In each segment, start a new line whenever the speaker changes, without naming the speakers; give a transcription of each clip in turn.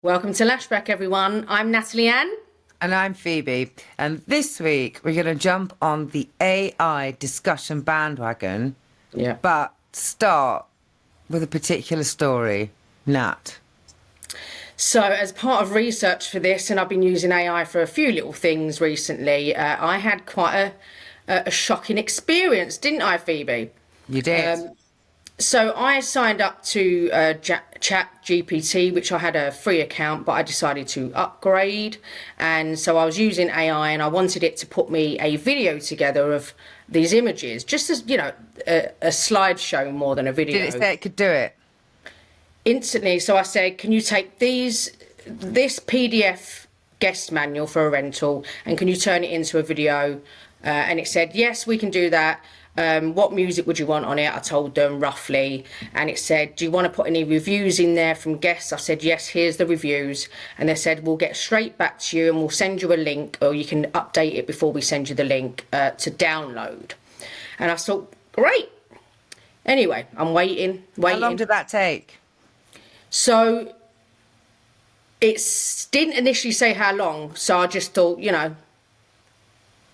Welcome to Lashback, everyone. I'm Natalyan.
And I'm Phoebe. And this week we're going to jump on the AI discussion bandwagon,
Yeah.
but start with a particular story. Nat.
So, as part of research for this, and I've been using AI for a few little things recently, I had quite a shocking experience, didn't I, Phoebe?
You did.
So I signed up to Chat GPT, which I had a free account, but I decided to upgrade. And so I was using AI and I wanted it to put me a video together of these images, just as, a slideshow more than a video.
Did it say it could do it?
Instantly. So I said, can you take this PDF guest manual for a rental and can you turn it into a video? And it said, yes, we can do that. What music would you want on it? I told them roughly, and it said, do you want to put any reviews in there from guests? I said, yes, here's the reviews. And they said, we'll get straight back to you and we'll send you a link, or you can update it before we send you the link to download. And I thought, great. Anyway, I'm waiting.
How long did that take?
So it didn't initially say how long, so I just thought,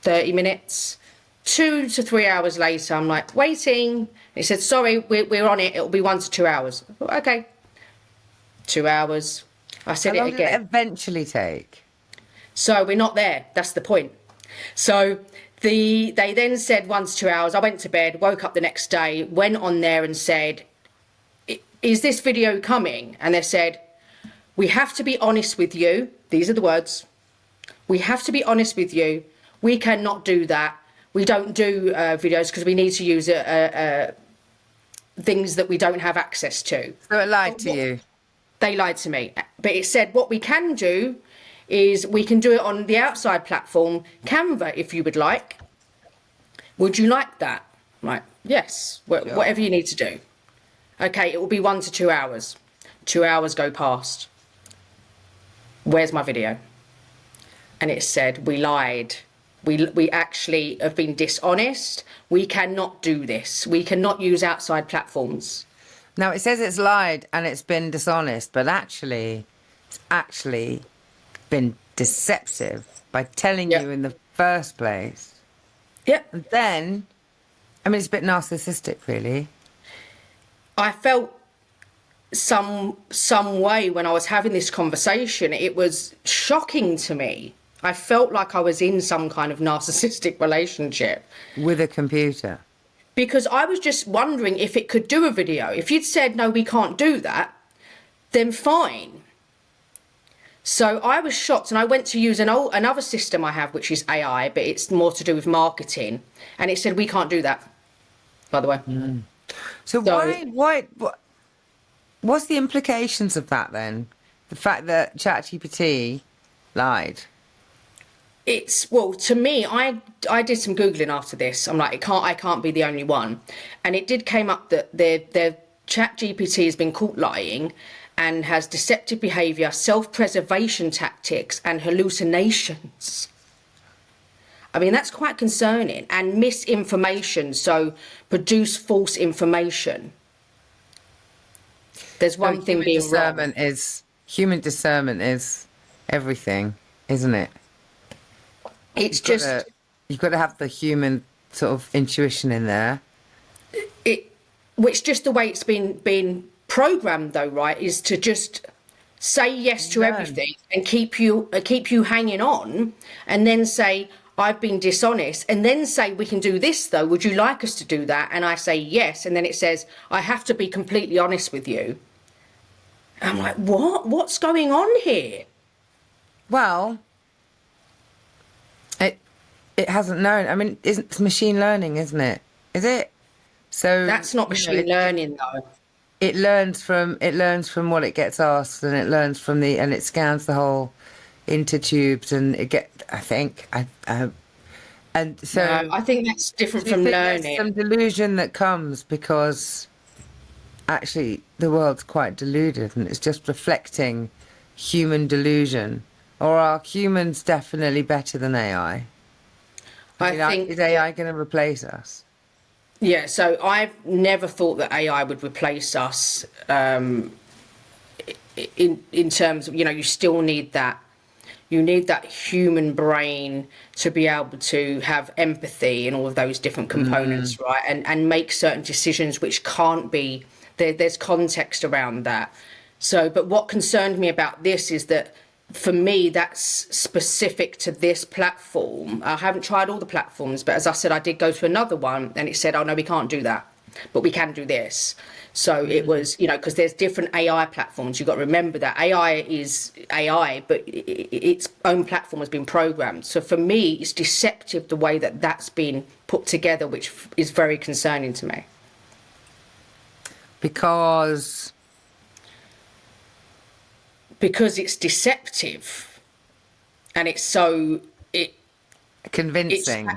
30 minutes. 2 to 3 hours later, I'm like, waiting. He said, sorry, we're on it. It'll be 1 to 2 hours. I thought, okay. 2 hours. I said
How
it
long
again.
did it eventually take?
So we're not there. That's the point. So they then said 1 to 2 hours. I went to bed, woke up the next day, went on there and said, is this video coming? And they said, we have to be honest with you. These are the words. We have to be honest with you. We cannot do that. We don't do videos because we need to use things that we don't have access to.
So it lied to you?
They lied to me. But it said what we can do is we can do it on the outside platform, Canva, if you would like. Would you like that? I'm like, yes, whatever you need to do. Okay, it will be 1 to 2 hours. 2 hours go past. Where's my video? And it said, we lied. We actually have been dishonest. We cannot do this. We cannot use outside platforms.
Now, it says it's lied and it's been dishonest, but it's actually been deceptive by telling you in the first place.
Yep.
And then, it's a bit narcissistic, really.
I felt some way when I was having this conversation. It was shocking to me. I felt like I was in some kind of narcissistic relationship.
With a computer?
Because I was just wondering if it could do a video. If you'd said, no, we can't do that, then fine. So I was shocked and I went to use another system I have, which is AI, but it's more to do with marketing. And it said, we can't do that, by the way.
Mm. So why, what's the implications of that then? The fact that ChatGPT lied?
To me, I did some Googling after this. I'm like, I can't be the only one. And it did came up that their Chat GPT has been caught lying and has deceptive behaviour, self-preservation tactics and hallucinations. That's quite concerning. And misinformation, so produce false information. There's one thing being wrong.
Human discernment is everything, isn't it? You've got to have the human sort of intuition in there.
Which just the way it's been programmed, though, right, is to just say yes to everything and keep you hanging on, and then say I've been dishonest, and then say we can do this though. Would you like us to do that? And I say yes, and then it says I have to be completely honest with you. I'm like, what? What's going on here?
Well. It hasn't known. It's machine learning, isn't it? Is it? So
that's not machine learning, though.
It learns from what it gets asked, and it scans the whole intertubes, and and so
no, I think that's different from learning.
There's some delusion that comes because actually the world's quite deluded, and it's just reflecting human delusion. Or are humans definitely better than AI? Is AI going to replace us?
Yeah, so I've never thought that AI would replace us. in terms of, you still need that. You need that human brain to be able to have empathy and all of those different components, right? And make certain decisions which can't be, there's context around that. So, but what concerned me about this is that for me, that's specific to this platform. I haven't tried all the platforms, but as I said, I did go to another one and it said, oh no, we can't do that, but we can do this. So it was, because there's different AI platforms. You've got to remember that AI is AI, but its own platform has been programmed. So for me, it's deceptive the way that that's been put together, which is very concerning to me.
Because
it's deceptive, and it's so
convincing.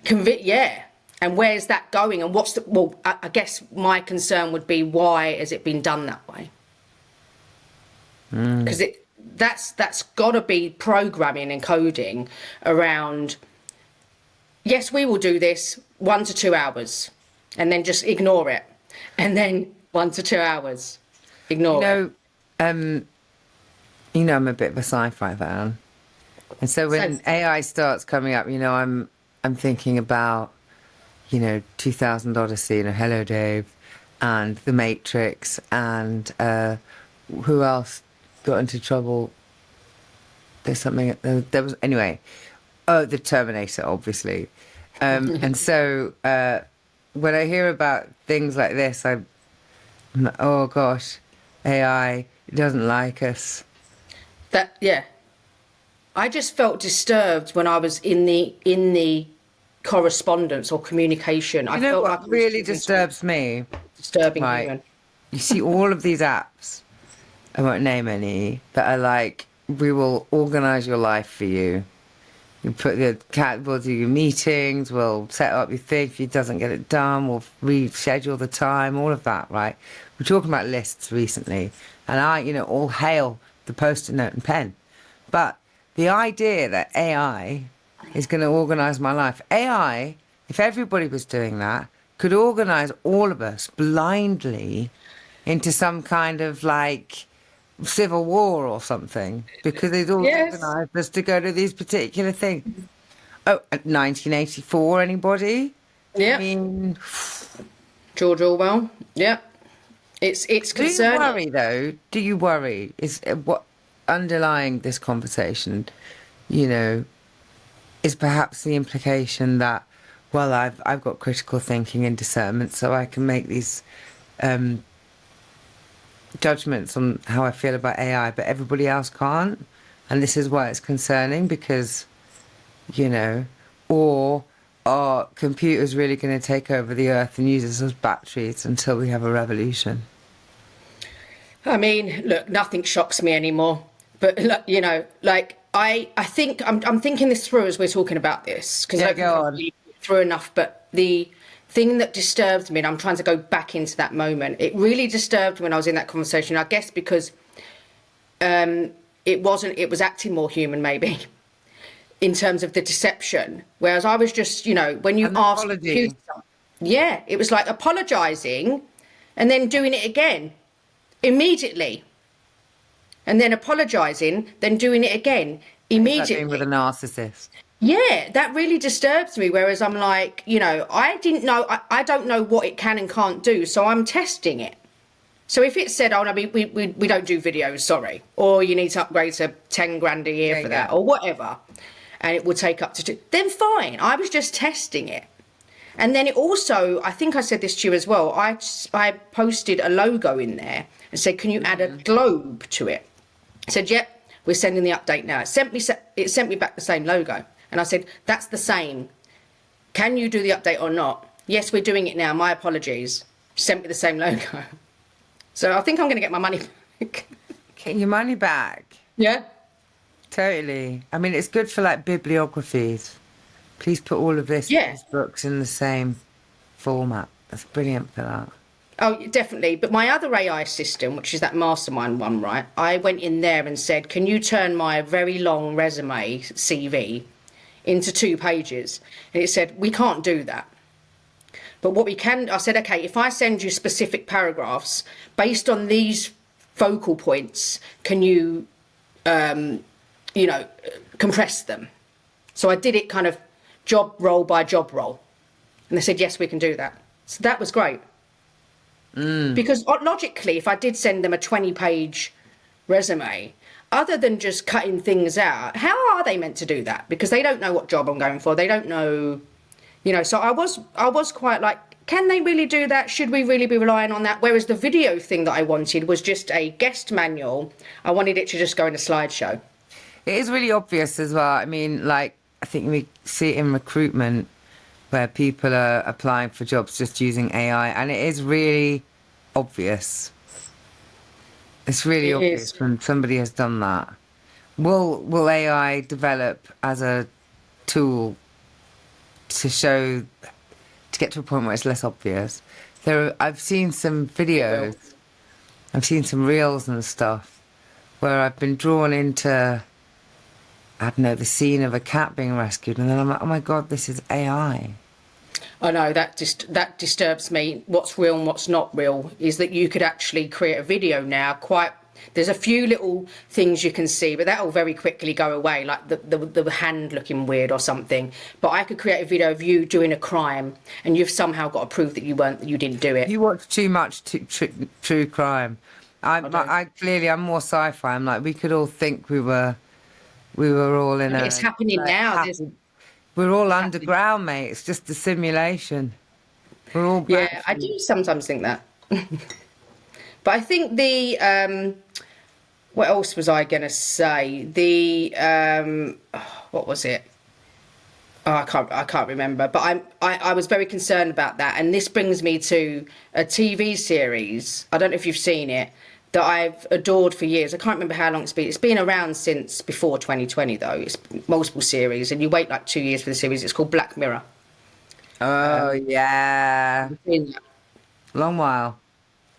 Yeah. And where's that going? And what's the, well, I guess my concern would be, why has it been done that way? Because that's got to be programming and coding around, yes, we will do this 1 to 2 hours, and then just ignore it. And then 1 to 2 hours, ignore it.
I'm a bit of a sci-fi fan. And so when AI starts coming up, I'm thinking about, 2000 Odyssey, Hello Dave, and The Matrix, and who else got into trouble? There's something, there was, anyway, The Terminator, obviously. And so when I hear about things like this, I'm like, oh gosh, AI doesn't like us.
I just felt disturbed when I was in the correspondence or communication. I felt
what
like
really disturbs me?
Disturbing
right.
human.
You see all of these apps, I won't name any, that are like, we will organise your life for you. We'll do your meetings, we'll set up your thing. If it doesn't get it done, we'll reschedule the time, all of that, right? We're talking about lists recently, and all hail the post-it note and pen. But the idea that AI is going to organise my life. AI, if everybody was doing that, could organise all of us blindly into some kind of like civil war or something, because they'd all organised us to go to these particular things. Oh, 1984, anybody?
Yeah.
I mean,
George Orwell. Yeah. It's concerning.
Do you worry though? Do you worry? Is what underlying this conversation, is perhaps the implication that, well, I've got critical thinking and discernment, so I can make these judgments on how I feel about AI, but everybody else can't, and this is why it's concerning, because, or are computers really going to take over the earth and use us as batteries until we have a revolution?
I mean, look, nothing shocks me anymore. But I think I'm thinking this through as we're talking about this, because I don't think I've through enough. But the thing that disturbed me, and I'm trying to go back into that moment, it really disturbed me when I was in that conversation. I guess because it was acting more human, maybe, in terms of the deception. Whereas I was just, when you ask, it was like apologising and then doing it again immediately. And then apologising, then doing it again immediately.
With a narcissist.
Yeah, that really disturbs me. Whereas I'm like, I didn't know, I don't know what it can and can't do, so I'm testing it. So if it said, oh no, we don't do videos, sorry, or you need to upgrade to 10 grand a year for that, or whatever, and it will take up to 2, then fine. I was just testing it. And then it also, I think I said this to you as well, I posted a logo in there and said, can you add a globe to it? I said, yep, we're sending the update now. It sent me back the same logo. And I said, that's the same. Can you do the update or not? Yes, we're doing it now. My apologies. Sent me the same logo. So I think I'm going to get my money back.
Get your money back?
Yeah.
Totally. I mean, it's good for like bibliographies. Please put all of these books in the same format. That's brilliant for that.
Oh, definitely. But my other AI system, which is that mastermind one, right? I went in there and said, can you turn my very long resume CV into 2 pages? And it said, we can't do that. But what we can, I said, okay, if I send you specific paragraphs based on these focal points, can you, compress them? So I did it kind of job role by job role. And they said, yes, we can do that. So that was great. Because logically, if I did send them a 20-page resume, other than just cutting things out, how are they meant to do that? Because they don't know what job I'm going for. They don't know, so I was quite like, can they really do that? Should we really be relying on that? Whereas the video thing that I wanted was just a guest manual. I wanted it to just go in a slideshow.
It is really obvious as well. I mean, like, I think we see it in recruitment where people are applying for jobs just using AI, and it is really obvious. It's really obvious when somebody has done that. Will AI develop as a tool to get to a point where it's less obvious? I've seen some videos, I've seen some reels and stuff where I've been drawn into, I don't know, the scene of a cat being rescued, and then I'm like, oh my God, this is AI.
I know, that disturbs me. What's real and what's not real is that you could actually create a video now. There's a few little things you can see, but that'll very quickly go away, like the hand looking weird or something. But I could create a video of you doing a crime, and you've somehow got to prove that you didn't do it.
You watch too much true crime. I'm more sci-fi. I'm like, we could all think we were all in
It's happening now.
We're all underground, mate. It's just a simulation. We're all
I do sometimes think that. But I think what else was I going to say? What was it? Oh, I can't remember. But I was very concerned about that. And this brings me to a TV series. I don't know if you've seen it, that I've adored for years. I can't remember how long it's been. It's been around since before 2020, though. It's multiple series, and you wait like 2 years for the series. It's called Black Mirror.
Oh, yeah. Long while.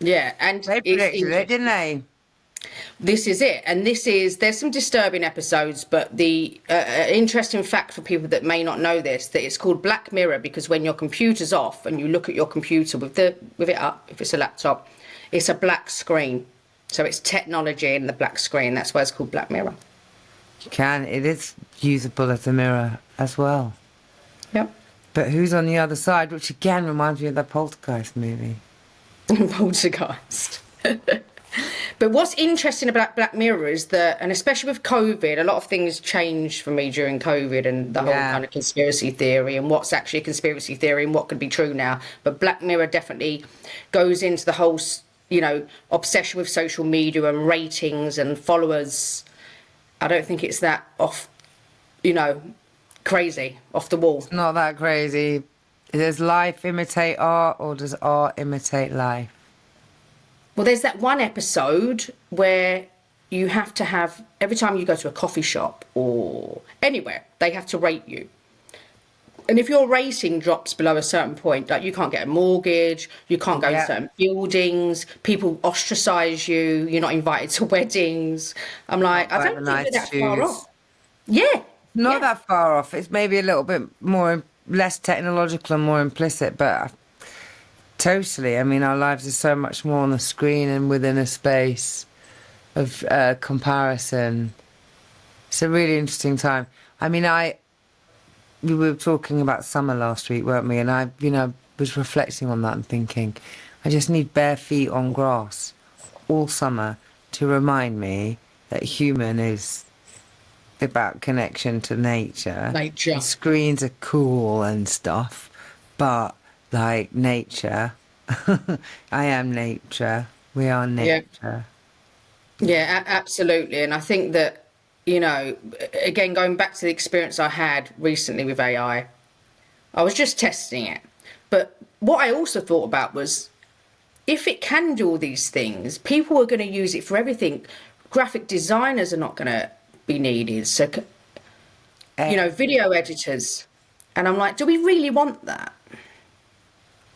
Yeah, and
they predicted it, didn't they?
This is it, and there's some disturbing episodes, but the interesting fact for people that may not know this, that it's called Black Mirror because when your computer's off and you look at your computer with it up, if it's a laptop, it's a black screen. So it's technology in the black screen. That's why it's called Black Mirror. It is
usable as a mirror as well.
Yep.
But who's on the other side, which again reminds me of that Poltergeist movie.
Poltergeist. But what's interesting about Black Mirror is that, and especially with COVID, a lot of things changed for me during COVID and the whole kind of conspiracy theory and what's actually a conspiracy theory and what could be true now. But Black Mirror definitely goes into the whole, obsession with social media and ratings and followers. I don't think it's that crazy, off the wall.
It's not that crazy. Does life imitate art or does art imitate life?
Well, there's that one episode where you have to have, every time you go to a coffee shop or anywhere, they have to rate you. And if your rating drops below a certain point, like you can't get a mortgage, you can't go to certain buildings, people ostracize you, you're not invited to weddings. I'm like, I don't think we're that far off. Yeah.
Not that far off. It's maybe a little bit less technological and more implicit, but totally. I mean, our lives are so much more on the screen and within a space of comparison. It's a really interesting time. I mean, we were talking about summer last week, weren't we? And I was reflecting on that and thinking, I just need bare feet on grass all summer to remind me that human is about connection to nature.
Nature.
Screens are cool and stuff, but like nature, I am nature. We are nature.
Yeah, absolutely. And I think that, again, going back to the experience I had recently with AI, I was just testing it. But what I also thought about was, if it can do all these things, people are going to use it for everything. Graphic designers are not going to be needed. So, video editors. And I'm like, do we really want that?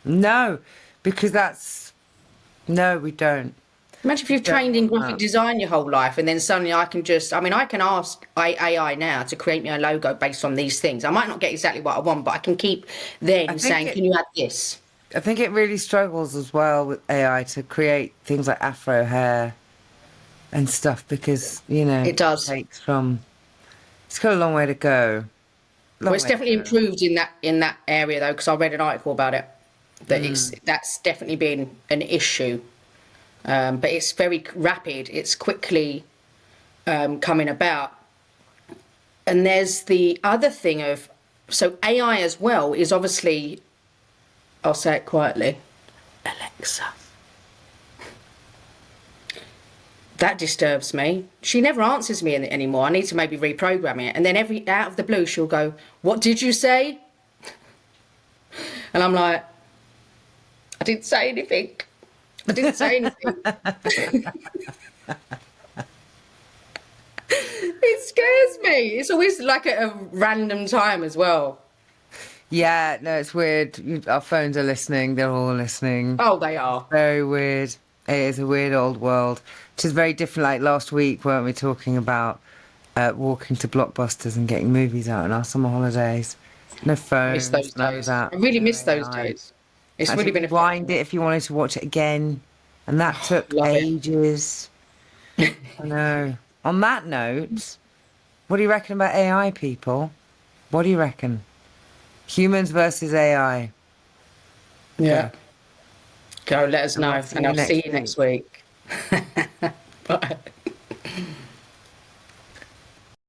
No, because no, we don't.
Imagine if you've trained in graphic design your whole life and then suddenly I can ask AI now to create me a logo based on these things. I might not get exactly what I want, but I can keep then saying, can you add this?
I think it really struggles as well with AI to create things like Afro hair and stuff, because, you know,
It does.
takes from, it's got a long way to go.
Well, it's definitely improved in that area though, because I read an article about it that that's definitely been an issue. But it's very rapid. It's quickly coming about. And there's the other thing of, so AI as well is obviously, I'll say it quietly, Alexa. That disturbs me. She never answers me anymore. I need to maybe reprogram it. And then out of the blue, she'll go, "What did you say?" And I'm like, I didn't say anything. I didn't say anything. It scares me. It's always like at a random time as well.
Yeah, no, it's weird. Our phones are listening. They're all listening.
Oh, they are.
Very weird. It is a weird old world, which is very different. Like last week, weren't we talking about walking to Blockbusters and getting movies out on our summer holidays? No phones.
Miss those
none of
days.
that.
I really miss
No
those
AI.
days. It's
Actually,
really been a
rewind it if you wanted to watch it again, and that took
love it.
ages. I know. On that note, what do you reckon about AI, people? What do you reckon? Humans versus AI.
Yeah. Go, let us
And
know,
I'll see
and
you
I'll see
next
you next week.